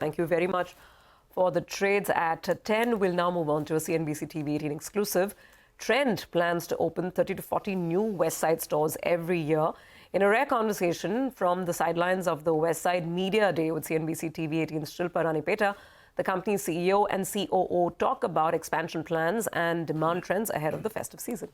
Thank you very much for the trades at 10. We'll now move on to a CNBC TV18 exclusive. Trent plans to open 30 to 40 new Westside stores every year. In a rare conversation from the sidelines of the Westside Media Day with CNBC TV18's Shilpa Ranipeta, the company's CEO and COO talk about expansion plans and demand trends ahead of the festive season.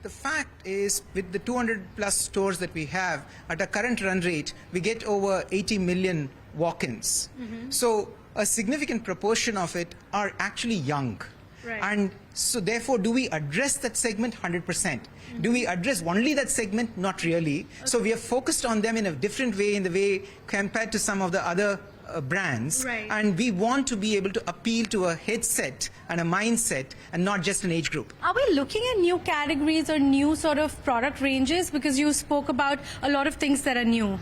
The fact is, with the 200-plus stores that we have, at our current run rate, we get over 80 million walk-ins. So a significant proportion of it are actually young. Right. And so therefore, do we address that segment? 100%. Do we address only that segment? Not really. Okay. So we are focused on them in a different way, in the way compared to some of the other brands. Right. And we want to be able to appeal to a headset and a mindset and not just an age group. Are we looking at new categories or new sort of product ranges? Because you spoke about a lot of things that are new.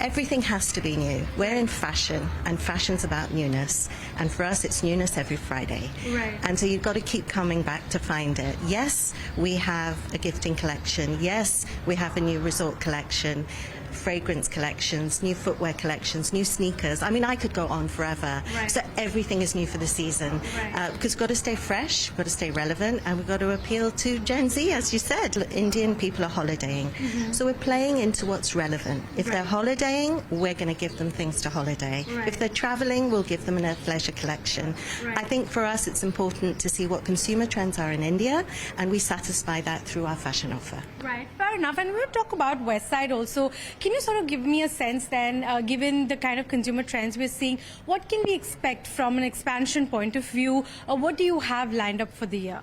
Everything has to be new. We're in fashion, and fashion's about newness. And for us, it's newness every Friday. Right. And so you've got to keep coming back to find it. Yes, we have a gifting collection. Yes, we have a new resort collection, fragrance collections, new footwear collections, new sneakers. I mean, I could go on forever. Right. So everything is new for the season. Right. Because we've got to stay fresh, we've got to stay relevant, and we've got to appeal to Gen Z, as you said. Indian people are holidaying. So we're playing into what's relevant. If they're holidaying, we're going to give them things to holiday. Right. If they're traveling, we'll give them a leisure collection. Right. I think for us, it's important to see what consumer trends are in India, and we satisfy that through our fashion offer. Right, fair enough. And we'll talk about Westside also. Can you sort of give me a sense then, given the kind of consumer trends we're seeing, what can we expect from an expansion point of view? What do you have lined up for the year?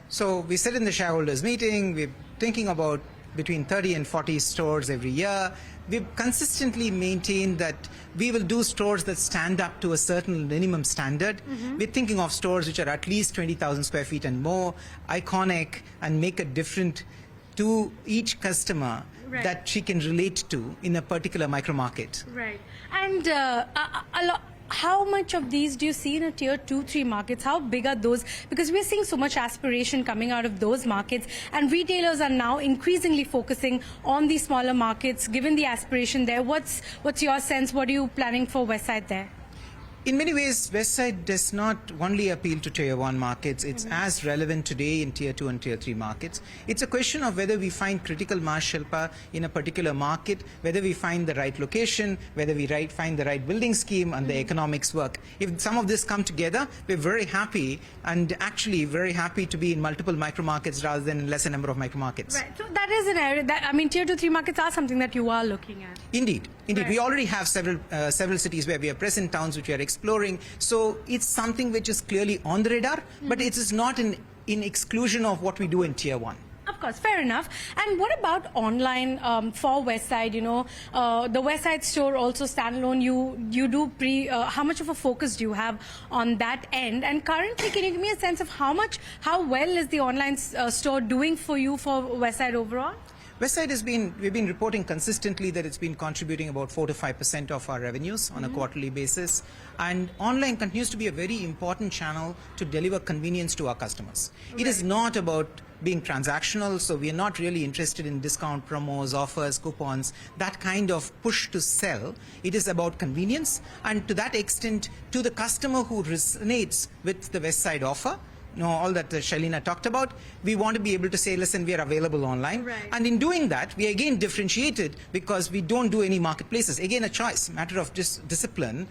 So we said in the shareholders meeting, we're thinking about between 30 and 40 stores every year. We've consistently maintained that we will do stores that stand up to a certain minimum standard. We're thinking of stores which are at least 20,000 square feet and more, iconic, and make a difference to each customer that she can relate to in a particular micro market. Right. And how much of these do you see in a tier 2, 3 markets? How big are those? Because we're seeing so much aspiration coming out of those markets, and retailers are now increasingly focusing on these smaller markets, given the aspiration there. What's your sense? What are you planning for Westside there? In many ways, Westside does not only appeal to Tier 1 markets. It's as relevant today in Tier 2 and Tier 3 markets. It's a question of whether we find critical mass, Shilpa, in a particular market, whether we find the right location, whether we find the right building scheme, and the economics work. If some of this come together, we're very happy, and actually very happy to be in multiple micro markets rather than lesser number of micro markets. Right. So that is an area that, I mean, Tier 2, 3 markets are something that you are looking at. Indeed. Indeed. Right. We already have several cities where we are present, towns which we are exploring. So it's something which is clearly on the radar, but it is not in exclusion of what we do in Tier 1. Of course, fair enough. And what about online for Westside? You know, the Westside store also standalone. You do how much of a focus do you have on that end? And currently, can you give me a sense of how well is the online store doing for you for Westside overall? Westside we've been reporting consistently that it's been contributing about 4 to 5% of our revenues on a quarterly basis. And online continues to be a very important channel to deliver convenience to our customers. Right. It is not about being transactional, so we are not really interested in discount promos, offers, coupons, that kind of push to sell. It is about convenience, and to that extent, to the customer who resonates with the Westside offer, all that Shailina talked about, we want to be able to say, listen, we are available online. Right. And in doing that, we again differentiated because we don't do any marketplaces. Again, a choice, matter of just discipline.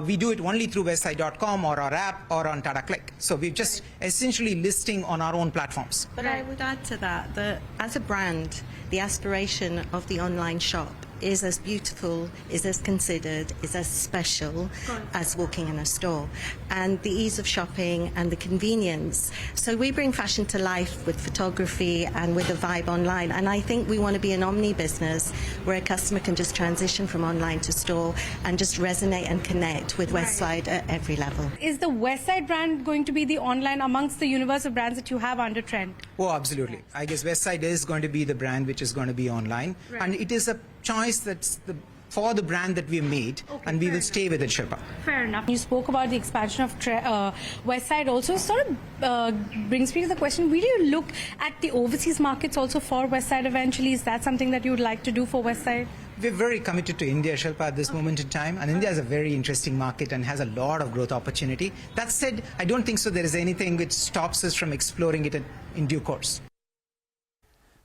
We do it only through Westside.com or our app or on Tata Click. So we're just essentially listing on our own platforms. But I would add to that as a brand, the aspiration of the online shop is as beautiful, is as considered, is as special as walking in a store. And the ease of shopping and the convenience. So we bring fashion to life with photography and with a vibe online. And I think we want to be an Omni business where a customer can just transition from online to store and just resonate and connect with Westside at every level. Is the Westside brand going to be the online amongst the universe of brands that you have under Trent? Oh, absolutely. I guess Westside is going to be the brand which is going to be online. Right. And it is a choice that's for the brand that we made, and we will stay with it, Shilpa. Fair enough. You spoke about the expansion of Westside also. Sort of brings me to the question, will you look at the overseas markets also for Westside eventually? Is that something that you would like to do for Westside? We're very committed to India, Shilpa, at this moment in time. And India is a very interesting market and has a lot of growth opportunity. That said, I don't think so there is anything which stops us from exploring it in due course.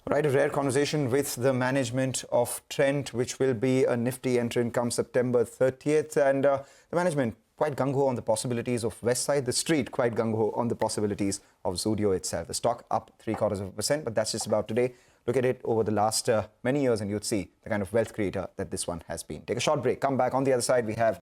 Right, a rare conversation with the management of Trent, which will be a nifty entrant come September 30th. And the management quite gung-ho on the possibilities of Westside, the street quite gung-ho on the possibilities of Zudio itself. The stock up 0.75%, but that's just about today. Look at it over the last many years and you'd see the kind of wealth creator that this one has been. Take a short break, come back. On the other side, we have